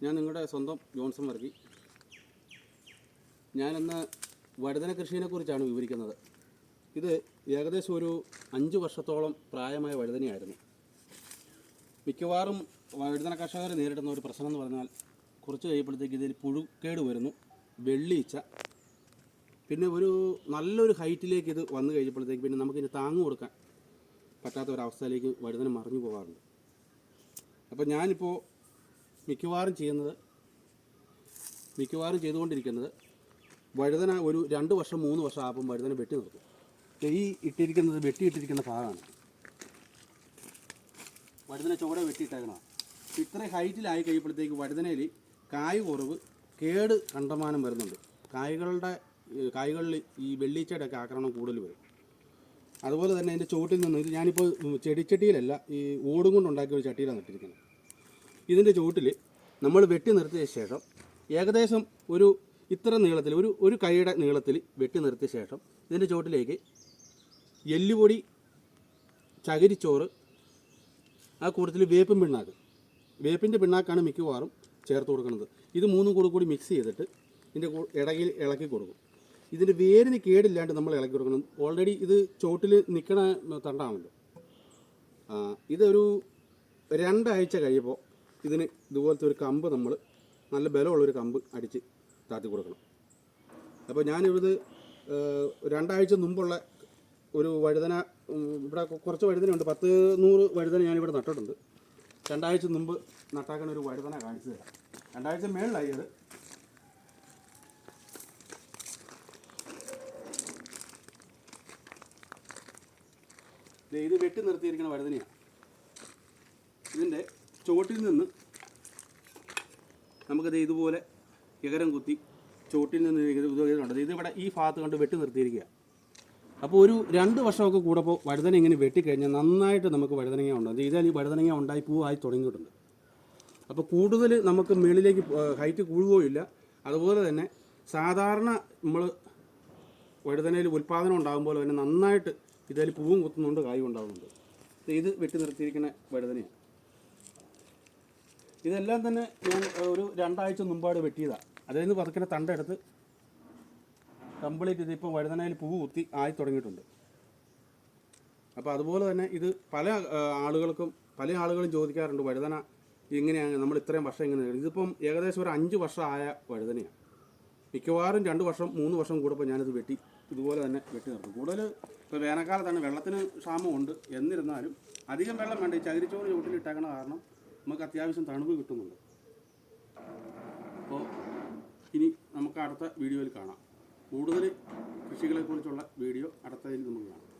ഞാൻ നിങ്ങളുടെ സ്വന്തം ജോൺസൺ വർഗി. ഞാനിന്ന് വഴുതന കൃഷിയെക്കുറിച്ചാണ് വിവരിക്കുന്നത്. ഇത് ഏകദേശം ഒരു 5 വർഷത്തോളം പ്രായമായ വഴുതനയായിരുന്നു. മിക്കവാറും വഴുതന കർഷകർ നേരിടുന്ന ഒരു പ്രശ്നം എന്ന് പറഞ്ഞാൽ കുറച്ച് കഴിയുമ്പോഴത്തേക്ക് ഇതിൽ പുഴുക്കേട് വരുന്നു, വെള്ളീച്ച. പിന്നെ ഒരു നല്ലൊരു ഹൈറ്റിലേക്ക് ഇത് വന്നു കഴിഞ്ഞപ്പോഴത്തേക്ക് പിന്നെ നമുക്കിനി താങ്ങു കൊടുക്കാൻ പറ്റാത്ത ഒരവസ്ഥയിലേക്ക് വഴുതന മറിഞ്ഞു പോകാറുണ്ട്. അപ്പോൾ ഞാനിപ്പോൾ മിക്കവാറും ചെയ്തുകൊണ്ടിരിക്കുന്നത് വഴുതന ഒരു 2 വർഷം 3 വർഷം ആകുമ്പോൾ വഴുതന വെട്ടി നിർത്തും. ഈ വെട്ടിയിട്ടിരിക്കുന്ന ഭാഗമാണ് വഴുതന ചുവടെ വെട്ടിയിട്ടേക്കണം. ഇത്രയും ഹൈറ്റിലായി കഴിയുമ്പോഴത്തേക്ക് വഴുതനയിൽ കായ് കുറവ്, കേട് കണ്ടമാനം വരുന്നുണ്ട്. കായ്കളിൽ ഈ വെള്ളീച്ചയുടെ ഒക്കെ ആക്രമണം കൂടുതൽ വരും. അതുപോലെ തന്നെ അതിൻ്റെ ചുവട്ടിൽ നിന്ന് ഇത് ഞാനിപ്പോൾ ചെടിച്ചട്ടിയിലല്ല, ഈ ഓടും കൊണ്ടുണ്ടാക്കിയ ഒരു ചട്ടിയിലാണ് നട്ടിരിക്കുന്നത്. ഇതിൻ്റെ ചുവട്ടിൽ നമ്മൾ വെട്ടി നിർത്തിയ ശേഷം ഏകദേശം ഒരു ഇത്ര നീളത്തിൽ ഒരു കൈയുടെ നീളത്തിൽ വെട്ടി നിർത്തിയ ശേഷം ഇതിൻ്റെ ചുവട്ടിലേക്ക് എല്ലുപൊടി, ചകിരിച്ചോറ്, ആ കൂട്ടത്തിൽ വേപ്പിൻ്റെ പിണ്ണാക്കാണ് മിക്കവാറും ചേർത്ത് കൊടുക്കുന്നത്. ഇത് മൂന്നും കൂടി മിക്സ് ചെയ്തിട്ട് ഇതിൻ്റെ ഇടയിൽ ഇളക്കി കൊടുക്കും. ഇതിൻ്റെ വേരിന് കേടില്ലാണ്ട് നമ്മൾ ഇളക്കി കൊടുക്കണം. ഓൾറെഡി ഇത് ചുവട്ടിൽ നിൽക്കണ തണ്ടാണല്ലോ. ഇതൊരു 2 ആഴ്ച കഴിയുമ്പോൾ ഇതിന് ഇതുപോലത്തെ ഒരു കമ്പ്, നമ്മൾ നല്ല ബലമുള്ളൊരു കമ്പ് അടിച്ച് താത്തി കൊടുക്കണം. അപ്പോൾ ഞാനിത് 2 ആഴ്ച മുമ്പുള്ള ഒരു വഴുതന, ഇവിടെ കുറച്ച് വഴുതനയുണ്ട്, 10-100 വഴുതന ഞാനിവിടെ നട്ടിട്ടുണ്ട്. 2 ആഴ്ച മുമ്പ് നട്ടാക്കുന്ന ഒരു വഴുതന കാണിച്ചു തരാം. 2 ആഴ്ച മേളിലായി അത്. ഇത് വെട്ടി നിർത്തിയിരിക്കുന്ന വഴുതനയാണ്. ഇതിൻ്റെ ചുവട്ടിൽ നിന്ന് നമുക്കത് ഇതുപോലെ ഇകരം കുത്തി ചുവട്ടിൽ നിന്ന് കണ്ടത് ഇതിവിടെ ഈ ഭാഗത്ത് കണ്ട് വെട്ടി നിർത്തിയിരിക്കുക. അപ്പോൾ ഒരു 2 വർഷമൊക്കെ കൂടപ്പോൾ വഴുതന ഇങ്ങനെ വെട്ടിക്കഴിഞ്ഞാൽ നന്നായിട്ട് നമുക്ക് വഴുതനങ്ങ ഉണ്ടാകും. ഇതാൽ ഈ വഴുതനങ്ങ ഉണ്ടായി പൂവായി തുടങ്ങിയിട്ടുണ്ട്. അപ്പോൾ കൂടുതൽ നമുക്ക് മുകളിലേക്ക് ഹൈറ്റ് കൂടുകയില്ല. അതുപോലെ തന്നെ സാധാരണ നമ്മൾ വഴുതനയിൽ ഉൽപ്പാദനം ഉണ്ടാകുമ്പോൾ തന്നെ നന്നായിട്ട് ഇതിൽ പൂവും കുത്തുന്നുണ്ട്, കായും ഉണ്ടാകുന്നുണ്ട്. ഇത് വെട്ടി നിർത്തിയിരിക്കുന്ന വഴുതനയാണ്. ഇതെല്ലാം തന്നെ ഞാൻ ഒരു 2 ആഴ്ച മുമ്പാട് വെട്ടിയതാണ്. അതിൽ നിന്ന് പതുക്കെ തണ്ടെടുത്ത് കംപ്ലീറ്റ് ഇതിപ്പോൾ വഴുതനയിൽ പൂവ് കുത്തി ആയി തുടങ്ങിയിട്ടുണ്ട്. അപ്പോൾ അതുപോലെ തന്നെ ഇത് പല ആളുകളും ചോദിക്കാറുണ്ട്, വഴുതന ഇങ്ങനെയാണ് നമ്മൾ ഇത്രയും വർഷം ഇങ്ങനെ. ഇതിപ്പം ഏകദേശം ഒരു 5 വർഷം ആയ വഴുതനയാണ്. മിക്കവാറും 2 വർഷം 3 വർഷം കൂടപ്പോൾ ഞാനിത് ഇതുപോലെ തന്നെ വെട്ടി നിർത്തും. കൂടുതൽ ഇപ്പോൾ വേനൽക്കാലത്താണ്, വെള്ളത്തിന് ക്ഷാമമുണ്ട്. എന്നിരുന്നാലും അധികം വെള്ളം വേണ്ട. ഈ ചകിരിച്ചോറ് ചുവട്ടിലിട്ടേക്കണ കാരണം നമുക്ക് അത്യാവശ്യം തണുപ്പ് കിട്ടുന്നുണ്ട്. അപ്പോൾ ഇനി നമുക്ക് അടുത്ത വീഡിയോയിൽ കാണാം. കൂടുതൽ കൃഷികളെക്കുറിച്ചുള്ള വീഡിയോ അടുത്തതിൽ നമുക്ക് കാണാം.